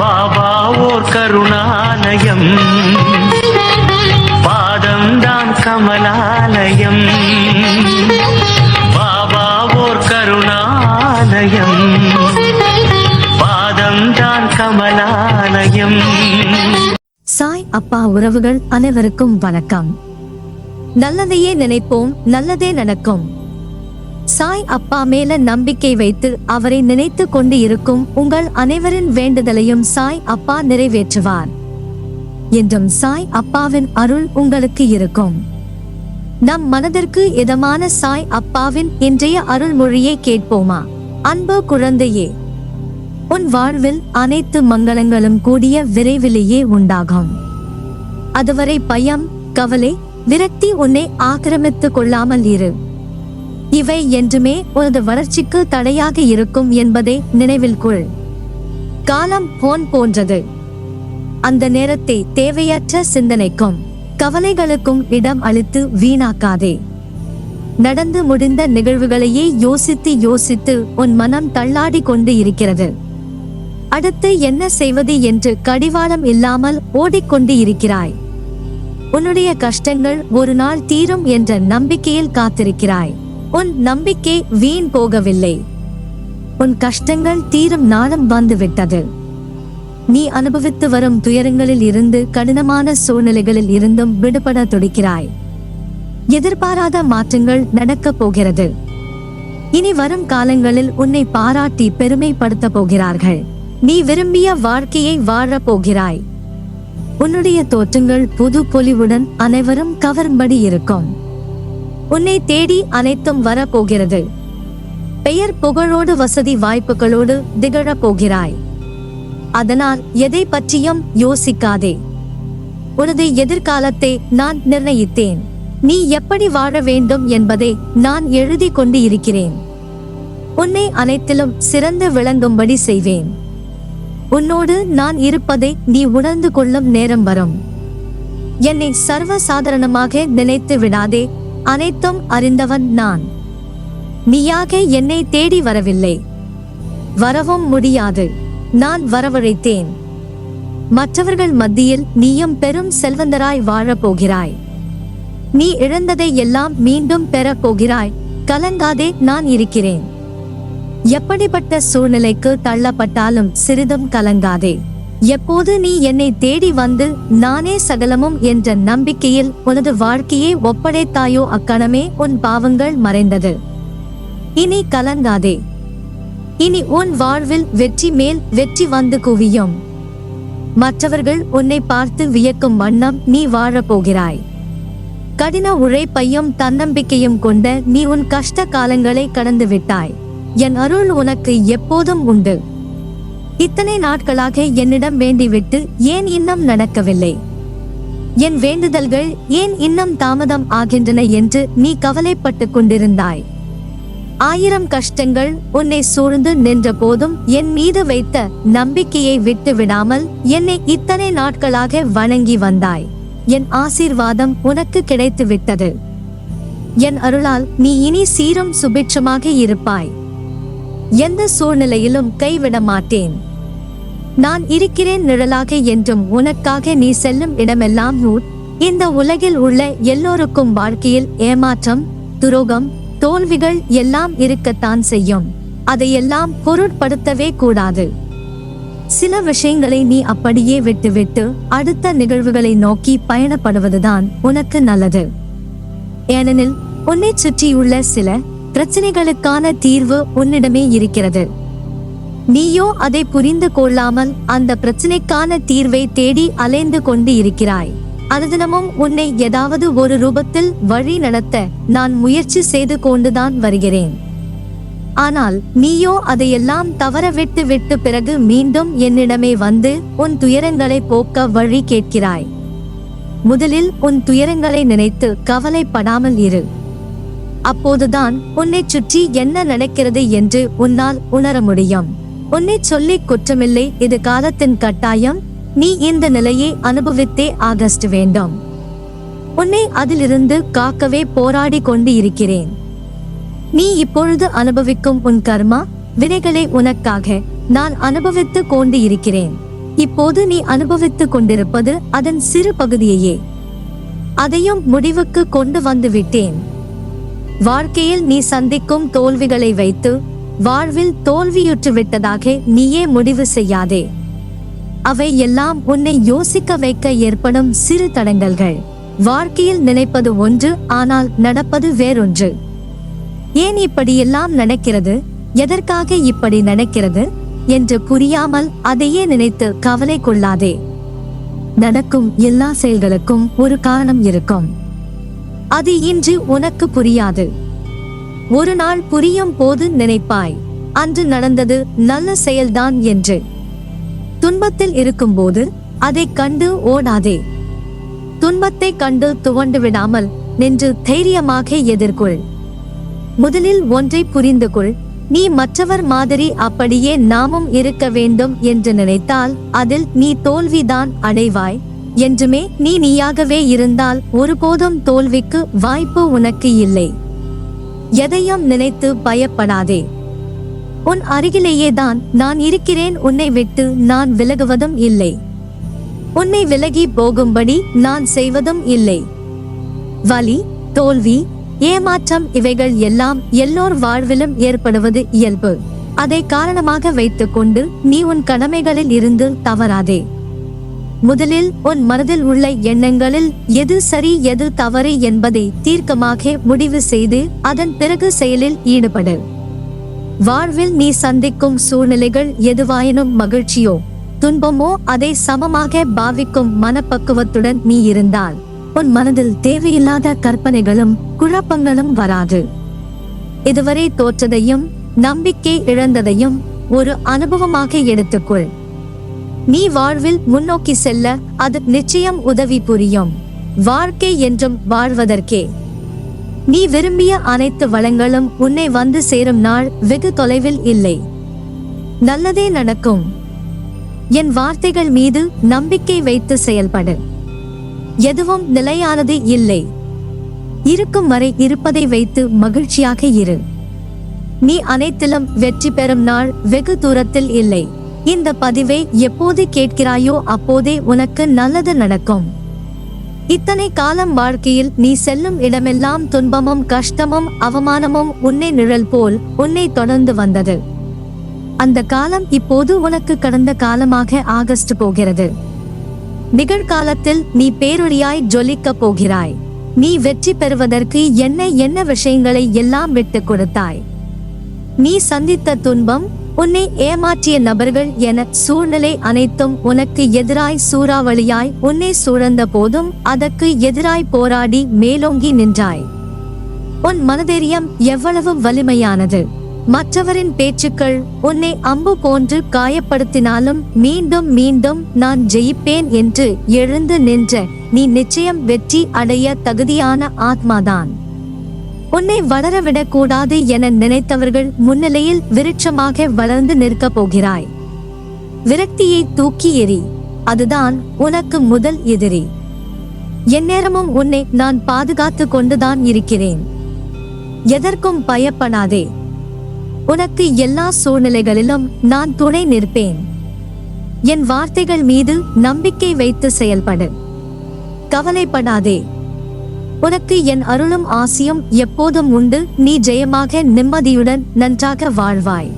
பாபா ஓர் கருணாலயம், பாதம்தான் கமலாலயம். பாபா ஓர் கருணாலயம், பாதம்தான் கமலாலயம். சாய் அப்பா உறவுகள் அனைவருக்கும் வணக்கம். நல்லதையே நினைப்போம், நல்லதே நடக்கும். சாய் அப்பா மேல நம்பிக்கை வைத்து அவரை நினைத்து கொண்டு இருக்கும் உங்கள் அனைவரின் வேண்டுதலையும் சாய் அப்பா நிறைவேற்றுவார். என்றும் சாய் அப்பாவின் அருள் உங்களுக்கு இருக்கும். நம் மனதிற்கு இதமான சாய் அப்பாவின் இன்றைய அருள்மொழியை கேட்போமா? அன்பு குழந்தையே, உன் வாழ்வில் அனைத்து மங்களங்களும் கூடிய விரைவிலேயே உண்டாகும். அதுவரை பயம், கவலை, விரக்தி உன்னை ஆக்கிரமித்துக் கொள்ளாமல் இரு. இவை என்றுமே உனது வளர்ச்சிக்கு தடையாக இருக்கும் என்பதை நினைவில் கொள். காலம் போன் போன்றது. அந்த நேரத்தை தேவையற்ற சிந்தனைக்கும் கவலைகளுக்கும் இடம் அளித்து வீணாக்காதே. நடந்து முடிந்த நிகழ்வுகளையே யோசித்து யோசித்து உன் மனம் தள்ளாடி கொண்டு இருக்கிறது. அடுத்து என்ன செய்வது என்று கடிவாளம் இல்லாமல் ஓடிக்கொண்டு இருக்கிறாய். உன்னுடைய கஷ்டங்கள் ஒரு நாள் தீரும் என்ற நம்பிக்கையில் காத்திருக்கிறாய். உன் நம்பிக்கை வீண் போகவில்லை. உன் கஷ்டங்கள் தீரும் நாளும் வந்துவிட்டது. நீ அனுபவித்து வரும் துயரங்களில் இருந்து, கடினமான சூழ்நிலைகளில் இருந்தும் விடுபட துடிக்கிறாய். எதிர்பாராத மாற்றங்கள் நடக்கப் போகிறது. இனி வரும் காலங்களில் உன்னை பாராட்டி பெருமைப்படுத்த போகிறார்கள். நீ விரும்பிய வாழ்க்கையை வாழப் போகிறாய். உன்னுடைய தோற்றங்கள் புது பொலிவுடன் அனைவரும் கவரும்படி இருக்கும். உன்னை தேடி அனைத்தும் வரப்போகிறது. பெயர் புகழோடு வசதி வாய்ப்புகளோடு திகழப் போகிறாய். அதனால் எதை பற்றியும் யோசிக்காதே. உனது எதிர்காலத்தை நான் நிர்ணயித்தேன். நீ எப்படி வாழ வேண்டும் என்பதை நான் எழுதி கொண்டு இருக்கிறேன். உன்னை அனைத்திலும் சிறந்து விளங்கும்படி செய்வேன். உன்னோடு நான் இருப்பதை நீ உணர்ந்து கொள்ளும் நேரம் வரும். என்னை சர்வ சாதாரணமாக நினைத்து விடாதே. அனைத்தும் அறிந்தவன் நான். நீயாக என்னை தேடி வரவில்லை, வரவும் முடியாது. நான் வரவழைத்தேன். மற்றவர்கள் மத்தியில் நீயும் பெரும் செல்வந்தராய் வாழப் போகிறாய். நீ இழந்ததை எல்லாம் மீண்டும் பெறப் போகிறாய். கலங்காதே, நான் இருக்கிறேன். எப்படிப்பட்ட சூழ்நிலைக்கு தள்ளப்பட்டாலும் சிறிதும் கலங்காதே. எப்போது நீ என்னை தேடி வந்து நானே சகலமும் என்ற நம்பிக்கையில் உனது வாழ்க்கையை ஒப்படைத்தாயோ அக்கணமே உன் பாவங்கள் மறைந்தது. இனி கலங்காதே. இனி உன் வாழ்வில் வெற்றி மேல் வெற்றி வந்து குவியும். மற்றவர்கள் உன்னை பார்த்து வியக்கும் வண்ணம் நீ வாழப் போகிறாய். கடின உழைப்பையும் தன்னம்பிக்கையும் கொண்ட நீ உன் கஷ்ட காலங்களை கடந்து விட்டாய். என் அருள் உனக்கு எப்போதும் உண்டு. இத்தனை நாட்களாக என்னிடம் வேண்டிவிட்டு ஏன் இன்னும் நடக்கவில்லை? என் வேண்டுதல்கள் ஏன் இன்னும் தாமதம் ஆகின்றன என்று நீ கவலைப்பட்டு கொண்டிருந்தாய். 1000 கஷ்டங்கள் உன்னை சூழ்ந்து நின்ற போதும் என் மீது வைத்த நம்பிக்கையை விட்டு விடாமல் என்னை இத்தனை நாட்களாக வணங்கி வந்தாய். என் ஆசீர்வாதம் உனக்கு கிடைத்து விட்டது. என் அருளால் நீ இனி சீரும் சுபிட்சமாக இருப்பாய். எந்த சூழ்நிலையிலும் கைவிட மாட்டேன். நான் இருக்கிறேன் நிழலாக என்றும் உனக்காக. நீ செல்லும் இடமெல்லாம் நூற். இந்த உலகில் உள்ள எல்லோருக்கும் வாழ்க்கையில் ஏமாற்றம், துரோகம், தோல்விகள் எல்லாம் இருக்கத்தான் செய்யும். அதையெல்லாம் பொருட்படுத்தவே கூடாது. சில விஷயங்களை நீ அப்படியே விட்டுவிட்டு அடுத்த நிகழ்வுகளை நோக்கி பயணப்படுவதுதான் உனக்கு நல்லது. ஏனெனில் உன்னை சுற்றியுள்ள சில பிரச்சனைகளுக்கான தீர்வு உன்னிடமே இருக்கிறது. நீயோ அதை புரிந்து கொள்ளாமல் அந்த பிரச்சனைக்கான தீர்வை தேடி அலைந்து கொண்டு இருக்கிறாய். அனுதினமும் உன்னை ஏதாவது ஒரு ரூபத்தில் வழி நடத்த நான் முயற்சி செய்து கொண்டுதான் வருகிறேன். ஆனால் நீயோ அதையெல்லாம் தவற விட்டு விட்டு பிறகு மீண்டும் என்னிடமே வந்து உன் துயரங்களை போக்க வழி கேட்கிறாய். முதலில் உன் துயரங்களை நினைத்து கவலைப்படாமல் இரு. அப்போதுதான் உன்னை சுற்றி என்ன நடக்கிறது என்று உன்னால் உணர முடியும். உன்னை சொல்லி குற்றமில்லை, இது காலத்தின் கட்டாயம். நீ இந்த நிலையை அனுபவித்தே ஆகஸ்ட் வேண்டும். உன்னை அதிலிருந்து காக்கவே போராடி கொண்டு இருக்கிறேன். நீ இப்பொழுது அனுபவிக்கும் உன் கர்மா வினைகளை உனக்காக நான் அனுபவித்து கொண்டு இருக்கிறேன். இப்போது நீ அனுபவித்துக் கொண்டிருப்பது அதன் சிறு பகுதியையே. அதையும் முடிவுக்கு கொண்டு வந்து விட்டேன். வாழ்க்கையில் நீ சந்திக்கும் தோல்விகளை வைத்து வாழ்வில் தோல்வியுற்று விட்டதாக நீயே முடிவு செய்யாதே. அவை எல்லாம் உன்னை யோசிக்க வைக்க ஏற்படும் சிறு தடங்கல்கள். வாழ்க்கையில் நினைப்பது ஒன்று, ஆனால் நடப்பது வேறொன்று. ஏன் இப்படியெல்லாம் நடக்கிறது, எதற்காக இப்படி நடக்கிறது என்று புரியாமல் அதையே நினைத்து கவலை கொள்ளாதே. நடக்கும் எல்லா செயல்களுக்கும் ஒரு காரணம் இருக்கும். அது இன்று உனக்கு புரியாது. ஒரு நாள் புரியும் போது நினைப்பாய், அன்று நடந்தது நல்ல செயல்தான் என்று. துன்பத்தில் இருக்கும்போது அதை கண்டு ஓடாதே. துன்பத்தை கண்டு துவண்டு விடாமல் நின்று தைரியமாக எதிர்கொள். முதலில் ஒன்றை புரிந்து கொள், நீ மற்றவர் மாதிரி அப்படியே நாமும் இருக்க வேண்டும் என்று நினைத்தால் அதில் நீ தோல்விதான் அடைவாய். என்றுமே நீ நீயாகவே இருந்தால் ஒருபோதும் தோல்விக்கு வாய்ப்பு உனக்கு இல்லை. எதையும் நினைத்து பயப்படாதே. உன் அருகிலேயே தான் நான் இருக்கிறேன். உன்னை விட்டு நான் விலகுவதும் இல்லை. உன்னை விலகி போகும்படி நான் செய்வதும் இல்லை. வலி, தோல்வி, ஏமாற்றம் இவைகள் எல்லாம் எல்லோர் வாழ்விலும் ஏற்படுவது இயல்பு. அதை காரணமாக வைத்துக்கொண்டு நீ உன் கடமைகளில் இருந்து தவறாதே. முதலில் உன் மனதில் உள்ள எண்ணங்களில் எது சரி எது தவறு என்பதை தீர்க்கமாக முடிவு செய்து அதன் பிறகு செயலில் ஈடுபடு. வாழ்வில் நீ சந்திக்கும் சூழ்நிலைகள் எதுவாயினும் மகிழ்ச்சியோ துன்பமோ அதை சமமாக பாவிக்கும் மனப்பக்குவத்துடன் நீ இருந்தால் உன் மனதில் தேவையில்லாத கற்பனைகளும் குழப்பங்களும் வராது. இதுவரை தோற்றதையும் நம்பிக்கை இழந்ததையும் ஒரு அனுபவமாக எடுத்துக்கொள். நீ வாழ்வில் முன்னோக்கி செல்ல அது நிச்சயம் உதவி புரியும். வாழ்க்கை என்றும் வாழ்வதற்கே. நீ விரும்பிய அனைத்து வளங்களும் உன்னை வந்து சேரும் நாள் வெகு தொலைவில் இல்லை. நல்லதே நடக்கும். என் வார்த்தைகள் மீது நம்பிக்கை வைத்து செயல்படு. எதுவும் நிலையானது இல்லை. இருக்கும் வரை இருப்பதை வைத்து மகிழ்ச்சியாக இரு. நீ அனைத்திலும் வெற்றி பெறும் நாள் வெகு தூரத்தில் இல்லை. இந்த பதிவை எப்போது கேட்கிறாயோ அப்போதே உனக்கு நல்லது நடக்கும். இத்தனை காலம் வாழ்க்கையில் நீ செல்லும் இடமெல்லாம் துன்பமும் கஷ்டமும் அவமானமும் உன்னை நிழல் போல் உன்னை தொடர்ந்து வந்தது. அந்த காலம் இப்போது உனக்கு கடந்த காலமாக ஆகஸ்ட் போகிறது. நிகழ்காலத்தில் நீ பேரொளியாய் ஜொலிக்க போகிறாய். நீ வெற்றி பெறுவதற்கு என்ன விஷயங்களை எல்லாம் விட்டு கொடுத்தாய். நீ சந்தித்த துன்பம், உன்னை ஏமாற்றிய நபர்கள் என சூழ்நிலை அனைத்தும் உனக்கு எதிராய் சூறாவளியாய் உன்னை சூழ்ந்த போதும் அதற்கு எதிராய் போராடி மேலோங்கி நின்றாய். உன் மனதைரியம் எவ்வளவு வலிமையானது. மற்றவரின் பேச்சுக்கள் உன்னை அம்பு போன்று காயப்படுத்தினாலும் மீண்டும் மீண்டும் நான் ஜெயிப்பேன் என்று எழுந்து நின்ற நீ நிச்சயம் வெற்றி அடைய தகுதியான ஆத்மாதான். உன்னை வளரவிடக் கூடாது என நினைத்தவர்கள் முன்னிலையில் விருட்சமாக வளர்ந்து நிற்கப் போகிறாய். விரக்தியை தூக்கி எறி. அதுதான் உனக்கு முதல் எதிரி. எந்நேரமும் உன்னை நான் பாதுகாத்து கொண்டுதான் இருக்கிறேன். எதற்கும் பயப்படாதே. உனக்கு எல்லா சூழ்நிலைகளிலும் நான் துணை நிற்பேன். என் வார்த்தைகள் மீது நம்பிக்கை வைத்து செயல்படு. கவலைப்படாதே. உனக்கு என் அருளும் ஆசியும் எப்போதும் உண்டு. நீ ஜெயமாக நிம்மதியுடன் நன்றாக வாழ்வாய்.